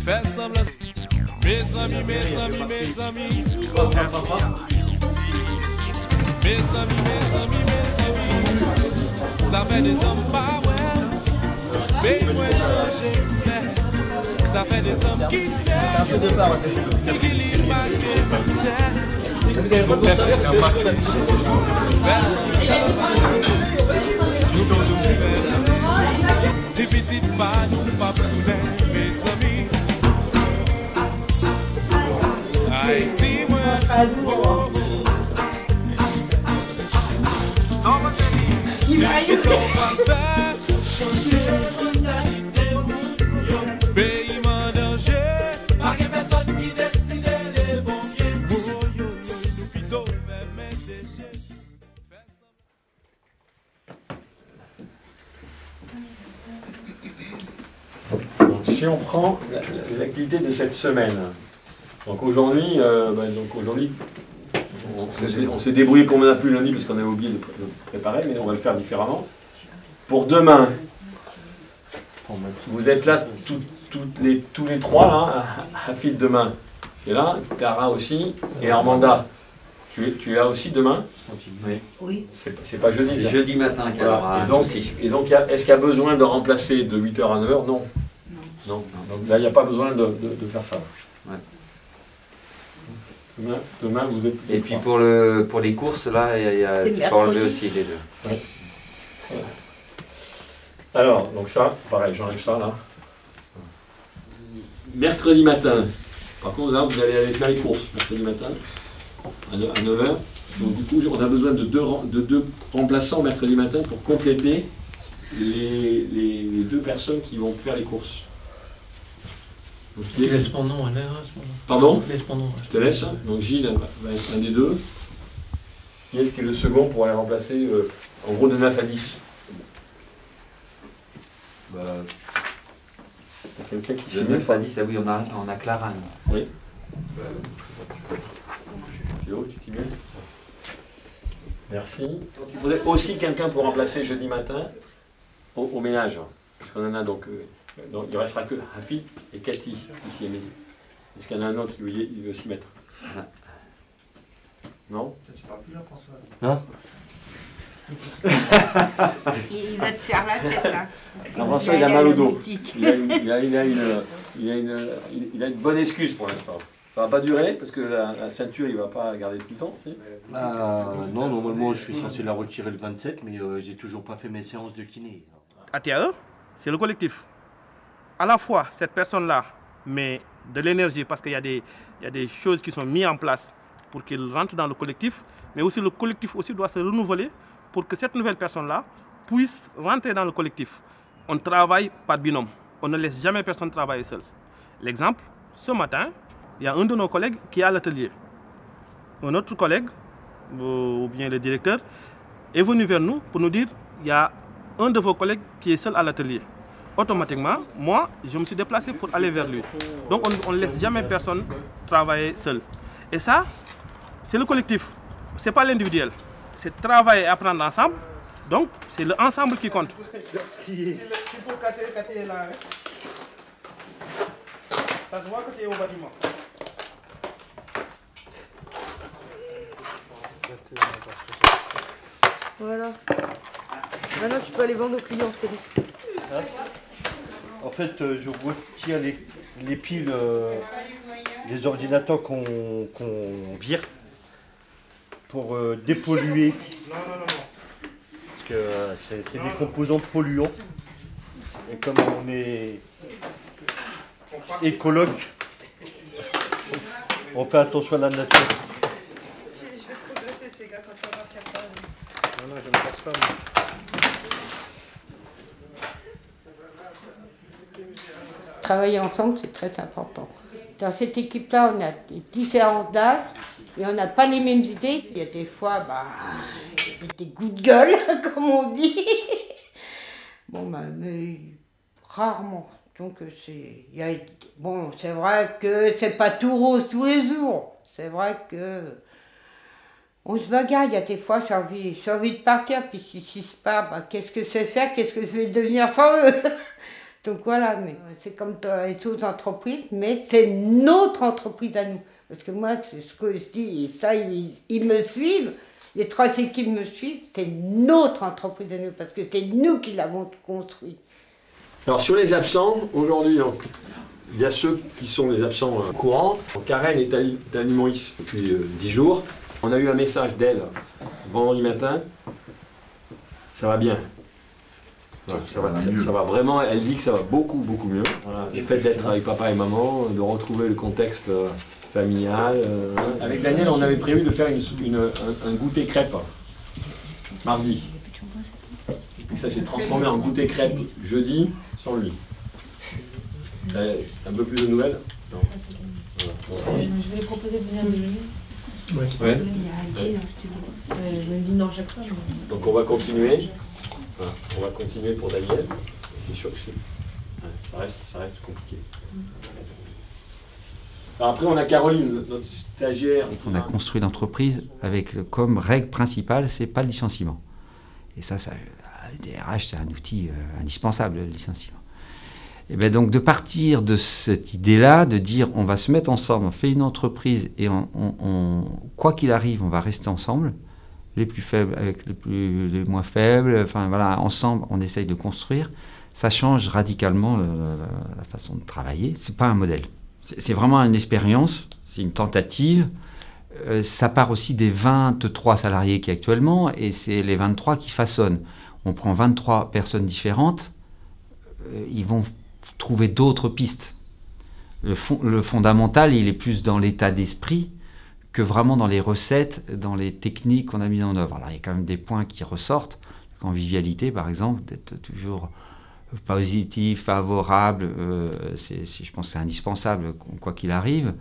Fais semblant. Mes amis, mes amis, mes amis. Mes amis, mes amis, mes amis. Ça fait des hommes pas ouais. Mais moi changer. Ça fait des hommes qui t'aiment. Qui l'y marquent. Des petites pas, nous pas plus mes amis. Haïti, moi. Ils sont pas faire changer mentalité. Pays en danger. Pas de personne qui décide les bons pieds. Nous plutôt faire mes déchets. Donc, si on prend les activités de cette semaine, donc aujourd'hui, on s'est débrouillé comme on a pu lundi parce qu'on avait oublié de préparer, mais on va le faire différemment. Pour demain, vous êtes là tous les trois là, à fil demain. Et là, Clara aussi et Armanda. Tu es là aussi demain? Oui. C'est pas jeudi. C'est jeudi matin qu'il y aura voilà. un souci. Et donc, est-ce qu'il y a besoin de remplacer de 8h à 9h? Non. Non. Donc là, il n'y a pas besoin de faire ça. Ouais. Demain, vous êtes... Et puis pour les courses, là, tu peux enlever aussi les deux. Oui. Alors, donc ça, pareil, j'enlève ça là. Mercredi matin. Par contre, là, vous allez aller faire les courses. Mercredi matin, à 9h. Donc du coup, on a besoin de deux remplaçants mercredi matin pour compléter les deux personnes qui vont faire les courses. Donc, Tu laisses mon nom, Alain. Pardon? Laisse mon nom. Je te laisse. Donc Gilles va être un des deux. Qui est-ce qui est le second pour aller remplacer en gros de 9 à 10? Quelqu'un qui De 9 à 10, ah oui, on a Clara. Oui. Théo, tu t'y mets? Merci. Donc il faudrait aussi quelqu'un pour remplacer jeudi matin au ménage. Puisqu'on en a donc il ne restera que Hafi et Cathy ici à midi. Est-ce qu'il y en a un autre qui veut s'y mettre? Non? Tu parles plus Jean-François. Non? Il va te faire la tête là. Jean-François, il a mal au dos. Il a une bonne excuse pour l'instant. Ça ne va pas durer parce que la ceinture, il ne va pas la garder tout le temps. Non, normalement je suis censé la retirer le 27, mais j'ai toujours pas fait mes séances de kiné. ATAE, c'est le collectif. À la fois, cette personne-là met de l'énergie parce qu'il y a des choses qui sont mises en place pour qu'il rentre dans le collectif, mais aussi le collectif aussi doit se renouveler pour que cette nouvelle personne-là puisse rentrer dans le collectif. On travaille par binôme. On ne laisse jamais personne travailler seul. L'exemple, ce matin, il y a un de nos collègues qui est à l'atelier. Un autre collègue, ou bien le directeur, est venu vers nous pour nous dire il y a un de vos collègues qui est seul à l'atelier. Automatiquement, moi, je me suis déplacé pour aller vers lui. Donc on ne laisse jamais personne travailler seul. Et ça, c'est le collectif. Ce n'est pas l'individuel. C'est travailler et apprendre ensemble. Donc, c'est l'ensemble qui compte. Il faut casser le côté là. Ça se voit que tu es au bâtiment. Voilà. Maintenant, tu peux aller vendre aux clients, c'est bon. Hein? En fait, je retire les piles des ordinateurs qu'on vire pour dépolluer. Parce que c'est des composants polluants. Et comme on est écologue, on fait attention à la nature. Je vais te regretter ces gars quand tu vas voir qu'il y a pas. Non, je ne passe pas. Travailler ensemble, c'est très important. Dans cette équipe-là, on a des différences d'âge, mais on n'a pas les mêmes idées. Il y a des fois, des coups de gueule, comme on dit. Mais rarement. Donc, c'est vrai que c'est pas tout rose tous les jours. C'est vrai que on se bagarre. Il y a des fois, j'ai envie de partir. Puis si je pars, qu'est-ce que je vais faire? Qu'est-ce que je vais devenir sans eux? Donc voilà, mais c'est comme dans les autres entreprises, mais c'est notre entreprise à nous. Parce que moi, c'est ce que je dis, et ça, ils me suivent, les 3 équipes me suivent, c'est notre entreprise à nous, parce que c'est nous qui l'avons construit. Alors sur les absents, aujourd'hui, donc, il y a ceux qui sont des absents courants. Donc, Karen est à l'île Maurice depuis 10 jours. On a eu un message d'elle vendredi matin. Ça va bien. Voilà, ça va vraiment, elle dit que ça va beaucoup mieux. Voilà, le fait d'être avec papa et maman, de retrouver le contexte familial. Avec Daniel, on avait prévu de faire un goûter crêpe mardi. Et ça s'est transformé en goûter crêpe jeudi sans lui. Un peu plus de nouvelles? Non. Voilà. Je vous ai proposé de venir déjeuner. Ouais. Je me dis non chaque fois. Donc on va continuer. Voilà. On va continuer pour Daniel. C'est sûr que ça reste compliqué. Alors après on a Caroline, notre stagiaire. On a construit l'entreprise avec comme règle principale, c'est pas le licenciement. Et ça le DRH, c'est un outil indispensable, le licenciement. Et bien donc de partir de cette idée-là, de dire on va se mettre ensemble, on fait une entreprise et quoi qu'il arrive, on va rester ensemble, les plus faibles avec les moins faibles, enfin voilà, ensemble on essaye de construire, ça change radicalement la façon de travailler. C'est pas un modèle, c'est vraiment une expérience, c'est une tentative. Ça part aussi des 23 salariés qui actuellement, et c'est les 23 qui façonnent. On prend 23 personnes différentes, ils vont trouver d'autres pistes. Le fondamental, il est plus dans l'état d'esprit que vraiment dans les recettes, dans les techniques qu'on a mises en œuvre. Alors, il y a quand même des points qui ressortent. Convivialité, par exemple, d'être toujours positif, favorable, je pense que c'est indispensable, quoi qu'il arrive.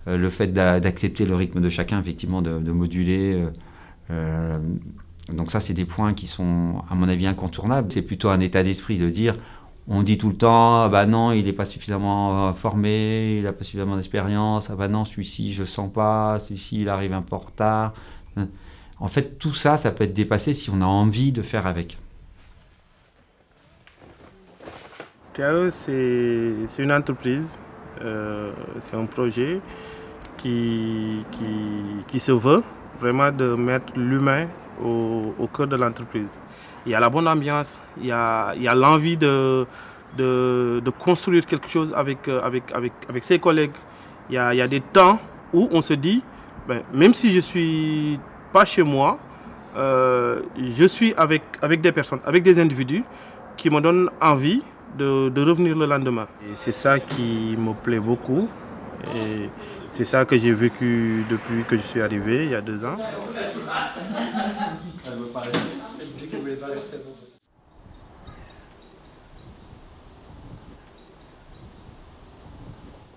Le fait d'accepter le rythme de chacun, effectivement, de moduler. Donc ça, c'est des points qui sont, à mon avis, incontournables. C'est plutôt un état d'esprit de dire... On dit tout le temps, ah bah non, il n'est pas suffisamment formé, il n'a pas suffisamment d'expérience, ah bah non, celui-ci, je ne sens pas, celui-ci, il arrive un peu en retard. En fait, tout ça, ça peut être dépassé si on a envie de faire avec. TAE, c'est une entreprise, c'est un projet qui se veut vraiment de mettre l'humain au cœur de l'entreprise. Il y a la bonne ambiance, il y a l'envie de construire quelque chose avec ses collègues. Il y a des temps où on se dit, même si je ne suis pas chez moi, je suis avec des personnes, avec des individus qui me donnent envie de revenir le lendemain. C'est ça qui me plaît beaucoup. Et c'est ça que j'ai vécu depuis que je suis arrivé, il y a 2 ans.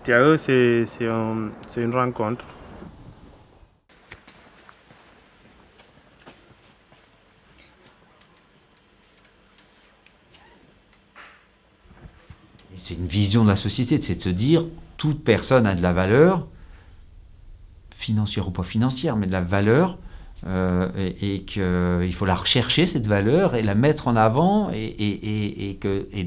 TAE, c'est une rencontre. C'est une vision de la société, c'est de se dire toute personne a de la valeur, financière ou pas financière, mais de la valeur, et qu'il faut la rechercher, cette valeur, et la mettre en avant, et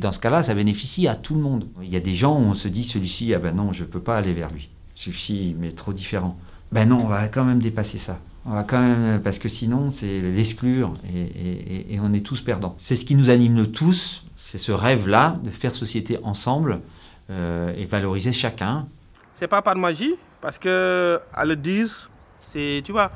dans ce cas-là, ça bénéficie à tout le monde. Il y a des gens où on se dit, celui-ci, ah ben non, je ne peux pas aller vers lui. Celui-ci, mais trop différent. Ben non, on va quand même dépasser ça. On va quand même, parce que sinon, c'est l'exclure, et on est tous perdants. C'est ce qui nous anime le tous, c'est ce rêve-là, de faire société ensemble, et valoriser chacun. C'est pas par magie, parce que à le dire, tu vois,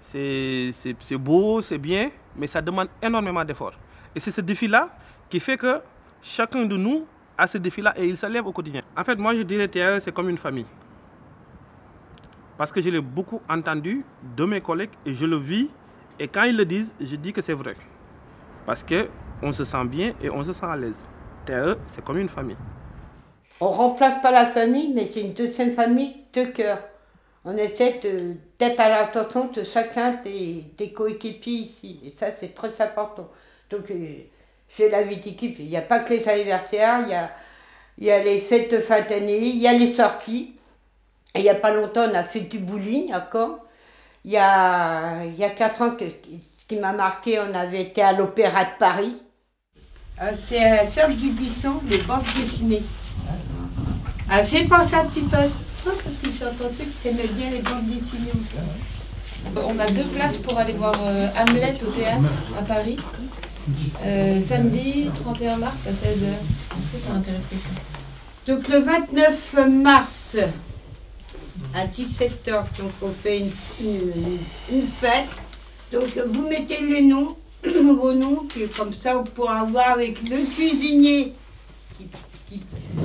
c'est beau, c'est bien, mais ça demande énormément d'efforts. Et c'est ce défi-là qui fait que chacun de nous a ce défi-là et il se lève au quotidien. En fait, moi je dirais TAE, c'est comme une famille. Parce que je l'ai beaucoup entendu de mes collègues et je le vis. Et quand ils le disent, je dis que c'est vrai. Parce qu'on se sent bien et on se sent à l'aise. TAE, c'est comme une famille. On ne remplace pas la famille, mais c'est une deuxième famille de cœur. On essaie d'être à l'attention de chacun des coéquipiers ici. Et ça, c'est très important. Donc, j'ai la vie d'équipe. Il n'y a pas que les anniversaires, il y a les fêtes de fin d'année, il y a les sorties. Et il n'y a pas longtemps, on a fait du bowling à Caen. Il y a 4 ans, ce qui m'a marqué, on avait été à l'Opéra de Paris. C'est Serge Dubuisson, les bandes dessinées. Elle fait penser un petit peu à toi parce que j'ai entendu que tu aimais bien les bandes dessinées aussi. On a 2 places pour aller voir Hamlet au théâtre à Paris. Samedi 31 mars à 16h. Est-ce que ça intéresse quelqu'un? Donc le 29 mars à 17h, donc on fait une fête. Donc vous mettez le nom, vos noms, puis comme ça on pourra voir avec le cuisinier qui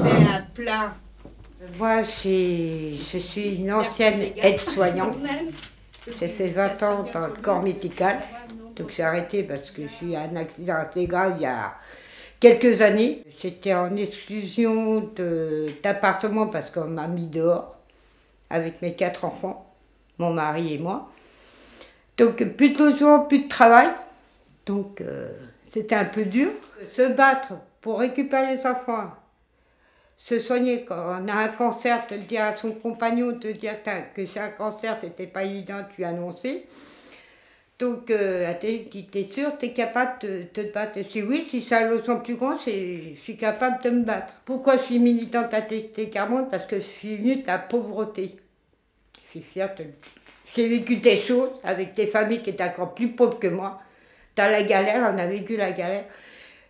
fait un plat. Moi je suis une ancienne aide-soignante. J'ai fait 20 ans dans le corps médical. Donc j'ai arrêté parce que j'ai eu un accident assez grave il y a quelques années. J'étais en exclusion d'appartement parce qu'on m'a mis dehors avec mes 4 enfants, mon mari et moi. Donc plus de logement, plus de travail. Donc c'était un peu dur. Se battre pour récupérer les enfants, se soigner quand on a un cancer, te le dire à son compagnon, te dire que c'est un cancer, c'était pas évident de lui annoncer. Donc, elle dit, t'es sûr, t'es capable de te battre? Je dis oui, si ça a le sang plus grand, je suis capable de me battre. Pourquoi je suis militante ATT Carbone? Parce que je suis venue de la pauvreté. Je suis fière de le dire. J'ai vécu des choses avec des familles qui étaient encore plus pauvres que moi. Dans la galère, on a vécu la galère.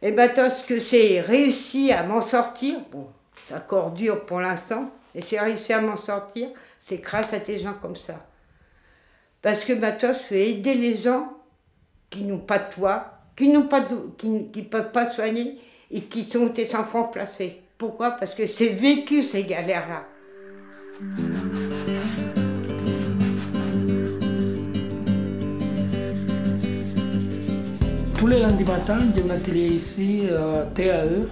Et maintenant, ce que j'ai réussi à m'en sortir, bon, c'est encore dur pour l'instant, et j'ai réussi à m'en sortir, c'est grâce à des gens comme ça. Parce que maintenant, je vais aider les gens qui n'ont pas de toit, qui ne peuvent pas soigner et qui sont des enfants placés. Pourquoi? Parce que j'ai vécu ces galères-là. Tous les lundis matins, j'ai un atelier ici, TAE.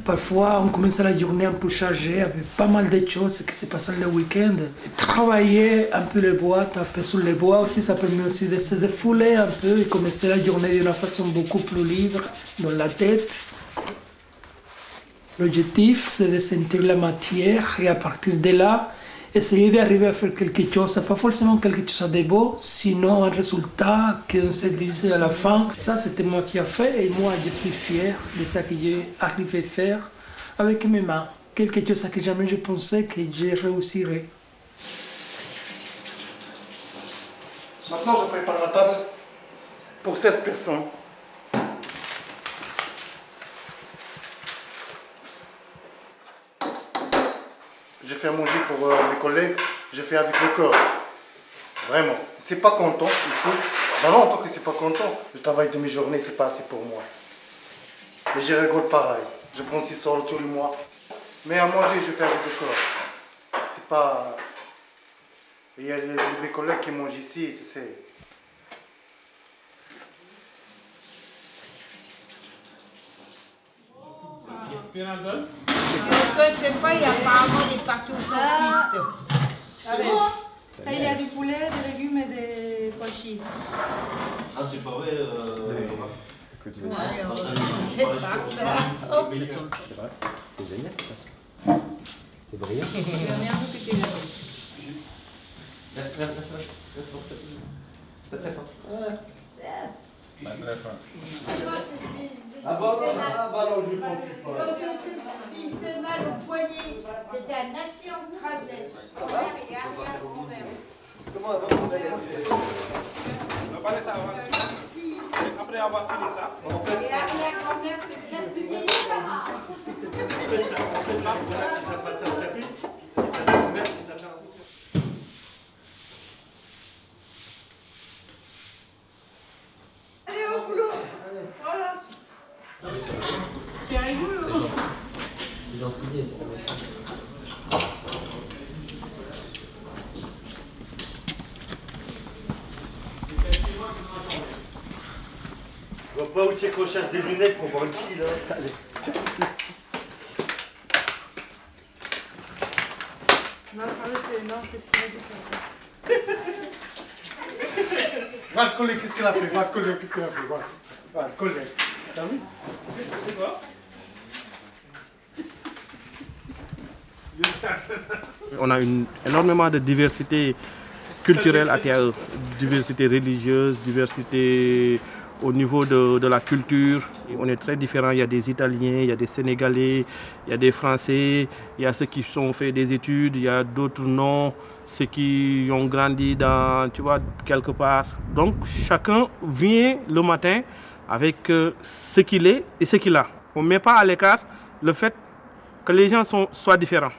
Parfois, on commence la journée un peu chargée avec pas mal de choses qui se passent le week-end. Travailler un peu les bois, taper sur les bois aussi, ça permet aussi de se défouler un peu et commencer la journée d'une façon beaucoup plus libre dans la tête. L'objectif, c'est de sentir la matière et à partir de là, essayer d'arriver à faire quelque chose, pas forcément quelque chose de beau, sinon un résultat qu'on se dise à la fin. Ça, c'était moi qui ai fait et moi, je suis fier de ce que j'ai arrivé à faire avec mes mains. Quelque chose que jamais je pensais que je réussirais. Maintenant, je prépare la table pour 16 personnes. Je fais à manger pour mes collègues, je fais avec le corps. Vraiment. C'est pas content ici. Dans longtemps que c'est pas content. Le travail de mes journées, c'est pas assez pour moi. Mais je rigole pareil. Je prends 6 heures tous les mois. Mais à manger, je fais avec le corps. C'est pas... Il y a mes collègues qui mangent ici, tu sais. Je ne sais pas, il y a apparemment des parties au Ça, il y a du poulet, des légumes et des pois chiches. Ah, c'est pas vrai C'est pas ça. C'est vrai, c'est génial ça. C'est brillant. Pas très fort. Pas très fort. Ah bon, non, je ne comprends pas. Quand il fait mal au poignet, c'était un accident de travers. Comment on va parler ça après avoir fini ça. Et la grand-mère, c'est ça plus vieille. Allez au boulot. Voilà. C'est rigolo. C'est gentil, c'est pas Je vois pas où tu es qu'on cherche des lunettes pour voir qui là. Allez. Non, qu'est-ce qu'il a dit? Va te coller, qu'est-ce qu'elle a fait? Va te coller, qu'est-ce qu'elle a fait? Va te coller. T'as vu? C'est quoi? On a énormément de diversité culturelle à TAE, diversité religieuse, diversité au niveau de la culture. On est très différents. Il y a des Italiens, il y a des Sénégalais, il y a des Français, il y a ceux qui ont fait des études, il y a d'autres non, ceux qui ont grandi dans, tu vois, quelque part. Donc chacun vient le matin avec ce qu'il est et ce qu'il a. On ne met pas à l'écart le fait que les gens soient différents.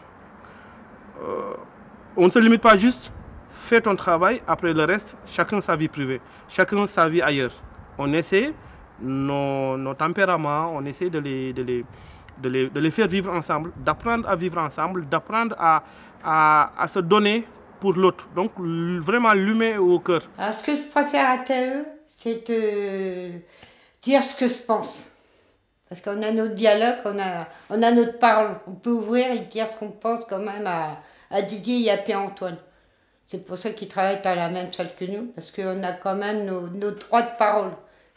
On ne se limite pas juste, fais ton travail, après le reste, chacun sa vie privée, chacun sa vie ailleurs. On essaie nos tempéraments, on essaie de les faire vivre ensemble, d'apprendre à vivre ensemble, d'apprendre à se donner pour l'autre. Donc vraiment l'humain au cœur. Alors ce que je préfère à TAE, c'est de dire ce que je pense. Parce qu'on a notre dialogue, on a notre parole. On peut ouvrir et dire ce qu'on pense quand même à Didier et à Pierre-Antoine. C'est pour ça qu'ils travaillent dans la même salle que nous, parce qu'on a quand même nos droits de parole,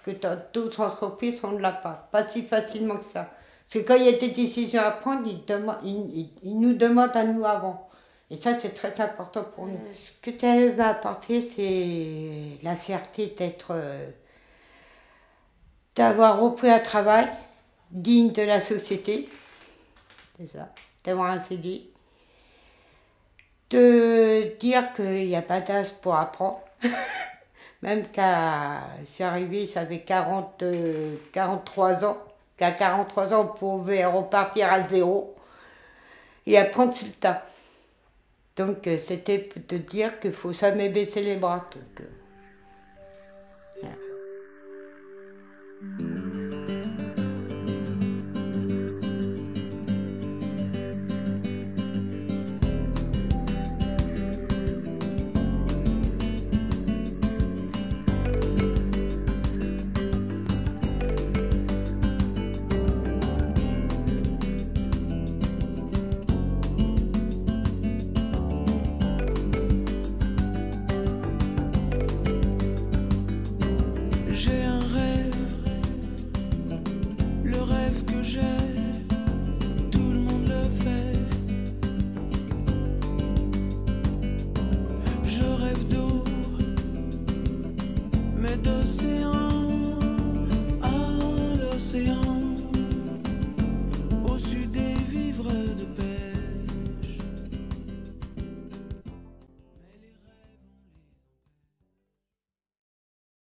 que dans d'autres entreprises, on ne l'a pas si facilement que ça. Parce que quand il y a des décisions à prendre, ils nous demandent à nous avant. Et ça, c'est très important pour nous. Ce que TAE m'a apporté, c'est la fierté d'avoir repris un travail digne de la société, c'est ça, d'avoir un CDI. De dire qu'il n'y a pas d'âge pour apprendre. Même quand je suis arrivée, j'avais 43 ans. Qu'à 43 ans, on pouvait repartir à zéro et apprendre sur le tas. Donc c'était de dire qu'il ne faut jamais baisser les bras. Donc, voilà. D'océan